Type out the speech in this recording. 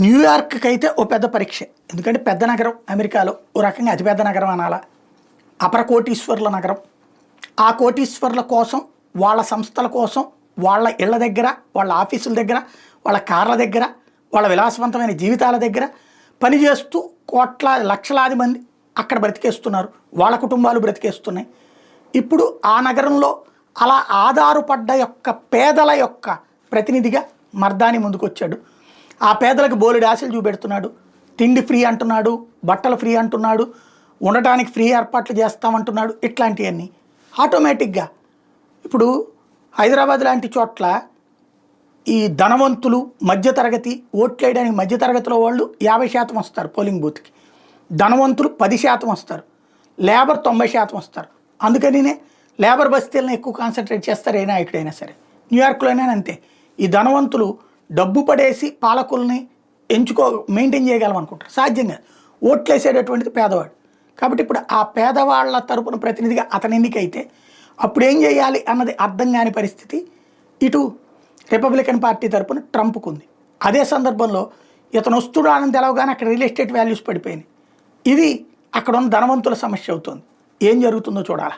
న్యూయార్క్కి అయితే ఓ పెద్ద పరీక్ష. ఎందుకంటే పెద్ద నగరం అమెరికాలో, ఓ రకంగా అతిపెద్ద నగరం అనాలా. అపర కోటీశ్వరుల నగరం. ఆ కోటీశ్వరుల కోసం, వాళ్ళ సంస్థల కోసం, వాళ్ళ ఇళ్ల దగ్గర, వాళ్ళ ఆఫీసుల దగ్గర, వాళ్ళ కార్ల దగ్గర, వాళ్ళ విలాసవంతమైన జీవితాల దగ్గర పనిచేస్తూ లక్షలాది మంది అక్కడ బ్రతికేస్తున్నారు. వాళ్ళ కుటుంబాలు బ్రతికేస్తున్నాయి. ఇప్పుడు ఆ నగరంలో అలా ఆధారపడ్డ పేదల ప్రతినిధిగా మర్దాని ముందుకొచ్చాడు. ఆ పేదలకు బోలెడు ఆశలు చూపెడుతున్నాడు. తిండి ఫ్రీ అంటున్నాడు, బట్టలు ఫ్రీ అంటున్నాడు, ఉండటానికి ఫ్రీ ఏర్పాట్లు చేస్తామంటున్నాడు. ఇట్లాంటివన్నీ ఆటోమేటిక్గా ఇప్పుడు హైదరాబాద్ లాంటి చోట్ల ఈ ధనవంతులు, మధ్యతరగతి, ఓట్లేయడానికి మధ్యతరగతిలో వాళ్ళు 50% వస్తారు పోలింగ్ బూత్కి, ధనవంతులు 10% వస్తారు, లేబర్ 90% వస్తారు. అందుకనినే లేబర్ బస్తీలను ఎక్కువ కాన్సన్ట్రేట్ చేస్తారు ఏ నాయకుడైనా సరే. న్యూయార్క్లోనే అంతే. ఈ ధనవంతులు డబ్బు పడేసి పాలకుల్ని మెయింటైన్ చేయగలం అనుకుంటారు. సాధ్యం కాదు. ఓట్లేసేటటువంటిది పేదవాడు. కాబట్టి ఇప్పుడు ఆ పేదవాళ్ల తరపున ప్రతినిధిగా అతని ఎన్నికైతే అప్పుడు ఏం చేయాలి అన్నది అర్థం కాని పరిస్థితి ఇటు రిపబ్లికన్ పార్టీ తరపున ట్రంప్కు ఉంది. అదే సందర్భంలో ఇతను వస్తున్నాడని తెలవగానే అక్కడ రియల్ ఎస్టేట్ వాల్యూస్ పడిపోయినాయి. ఇది అక్కడ ఉన్న ధనవంతుల సమస్య అవుతుంది. ఏం జరుగుతుందో చూడాలి.